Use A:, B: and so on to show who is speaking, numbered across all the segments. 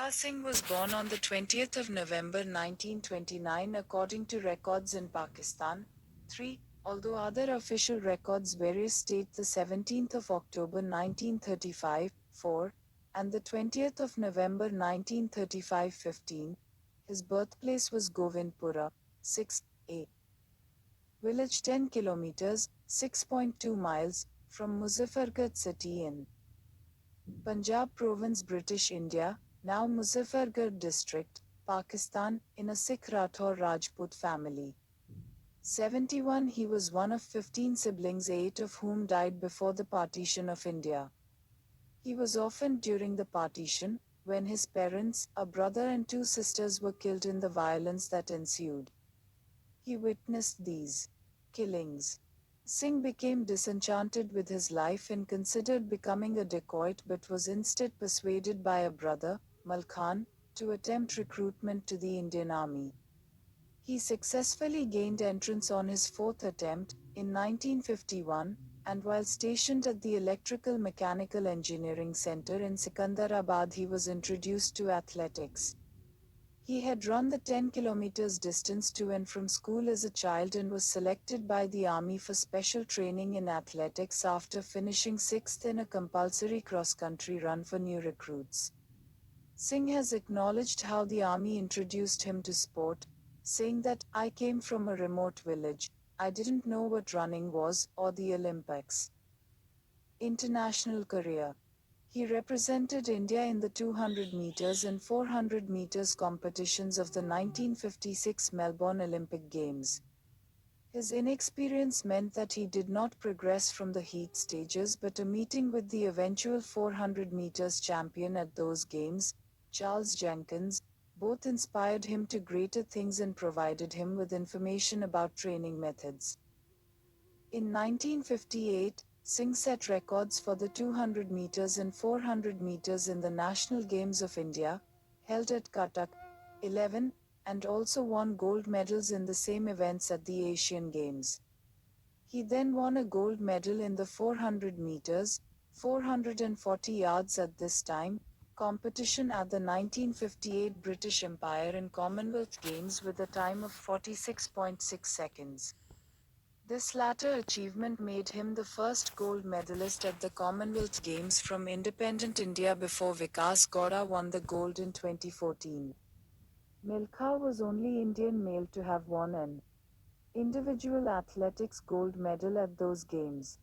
A: Milkha Singh was born on the 20th of November 1929 according to records in Pakistan. 3. Although other official records various state the 17th of October 1935, 4, and the 20th of November 1935, 15, his birthplace was Govindpura, 6, a village 10 kilometers, 6.2 miles, from Muzaffargarh city in Punjab province, British India, now Muzaffargarh district, Pakistan, in a Sikh Rathore Rajput family. 71. He was one of 15 siblings, 8 of whom died before the partition of India. He was orphaned during the partition, when his parents, a brother and 2 sisters, were killed in the violence that ensued. He witnessed these killings. Singh became disenchanted with his life and considered becoming a dacoit, but was instead persuaded by a brother, Malkhan, to attempt recruitment to the Indian Army. He successfully gained entrance on his 4th attempt, in 1951, and while stationed at the Electrical Mechanical Engineering Center in Sikandarabad he was introduced to athletics. He had run the 10 kilometers distance to and from school as a child and was selected by the Army for special training in athletics after finishing 6th in a compulsory cross-country run for new recruits. Singh has acknowledged how the Army introduced him to sport, saying that, "I came from a remote village, I didn't know what running was, or the Olympics." International career. He represented India in the 200 meters and 400 meters competitions of the 1956 Melbourne Olympic Games. His inexperience meant that he did not progress from the heat stages, but a meeting with the eventual 400 meters champion at those games, Charles Jenkins, both inspired him to greater things and provided him with information about training methods. In 1958, Singh set records for the 200 meters and 400 meters in the National Games of India, held at Cuttack, 11, and also won gold medals in the same events at the Asian Games. He then won a gold medal in the 400 meters, 440 yards at this time, competition at the 1958 British Empire and Commonwealth Games with a time of 46.6 seconds. This latter achievement made him the first gold medalist at the Commonwealth Games from independent India before Vikas Gowda won the gold in 2014. Milkha was only Indian male to have won an individual athletics gold medal at those games.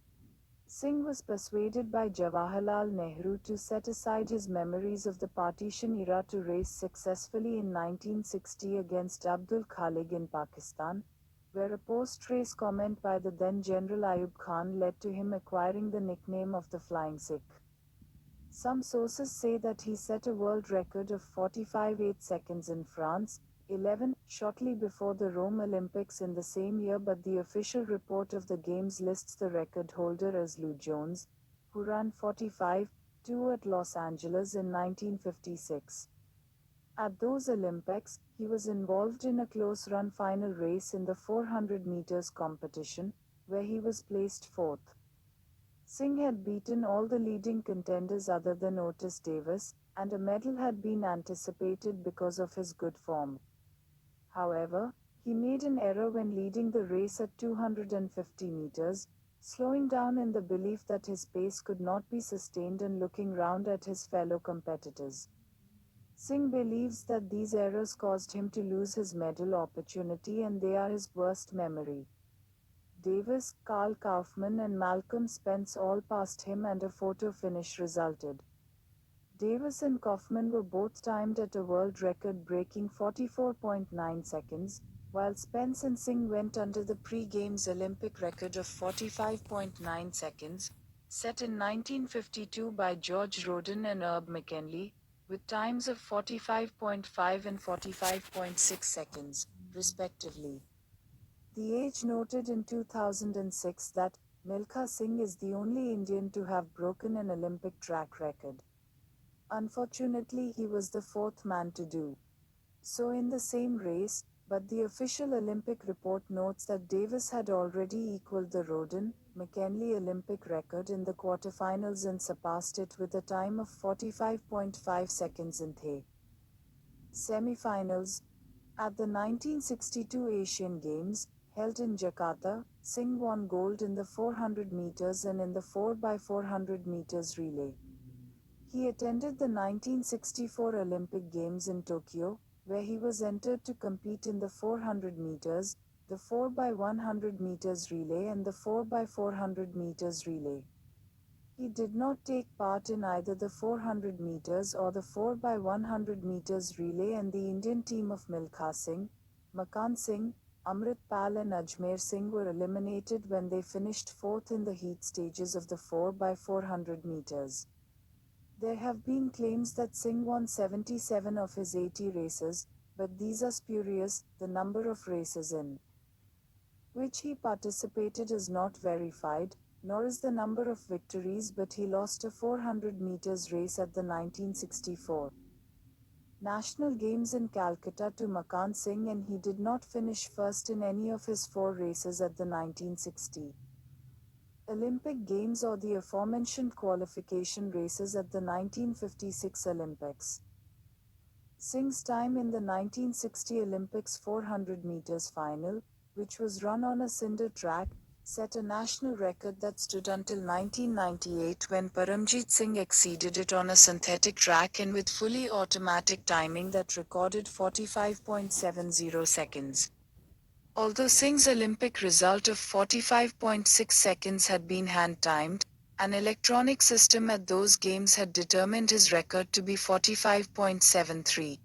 A: Singh was persuaded by Jawaharlal Nehru to set aside his memories of the partition era to race successfully in 1960 against Abdul Khalik in Pakistan, where a post-race comment by the then General Ayub Khan led to him acquiring the nickname of the Flying Sikh. Some sources say that he set a world record of 45.8 seconds in France, 11, shortly before the Rome Olympics in the same year, but the official report of the Games lists the record holder as Lou Jones, who ran 45.2 at Los Angeles in 1956. At those Olympics, he was involved in a close run final race in the 400 meters competition, where he was placed 4th. Singh had beaten all the leading contenders other than Otis Davis, and a medal had been anticipated because of his good form. However, he made an error when leading the race at 250 meters, slowing down in the belief that his pace could not be sustained and looking round at his fellow competitors. Singh believes that these errors caused him to lose his medal opportunity and they are his worst memory. Davis, Carl Kaufman and Malcolm Spence all passed him and a photo finish resulted. Davis and Kaufman were both timed at a world record-breaking 44.9 seconds, while Spence and Singh went under the pre-Games Olympic record of 45.9 seconds, set in 1952 by George Roden and Herb McKinley, with times of 45.5 and 45.6 seconds, respectively. The Age noted in 2006 that Milkha Singh is the only Indian to have broken an Olympic track record. Unfortunately, he was the 4th man to do so in the same race, but the official Olympic report notes that Davis had already equaled the Roden, McKinley Olympic record in the quarterfinals and surpassed it with a time of 45.5 seconds in Thay. Semi-finals. At the 1962 Asian Games, held in Jakarta, Singh won gold in the 400 meters and in the 4x400 meters relay. He attended the 1964 Olympic Games in Tokyo, where he was entered to compete in the 400 meters, the 4x100 meters relay and the 4x400 meters relay. He did not take part in either the 400 meters or the 4x100 meters relay, and the Indian team of Milkha Singh, Makan Singh, Amrit Pal and Ajmer Singh were eliminated when they finished fourth in the heat stages of the 4x400 meters. There have been claims that Singh won 77 of his 80 races, but these are spurious. The number of races in which he participated is not verified, nor is the number of victories, but he lost a 400 meters race at the 1964 National Games in Calcutta to Makan Singh, and he did not finish first in any of his four races at the 1960 Olympic Games or the aforementioned qualification races at the 1956 Olympics. Singh's time in the 1960 Olympics 400 meters final, which was run on a cinder track, set a national record that stood until 1998 when Paramjit Singh exceeded it on a synthetic track and with fully automatic timing that recorded 45.70 seconds. Although Singh's Olympic result of 45.6 seconds had been hand-timed, an electronic system at those games had determined his record to be 45.73.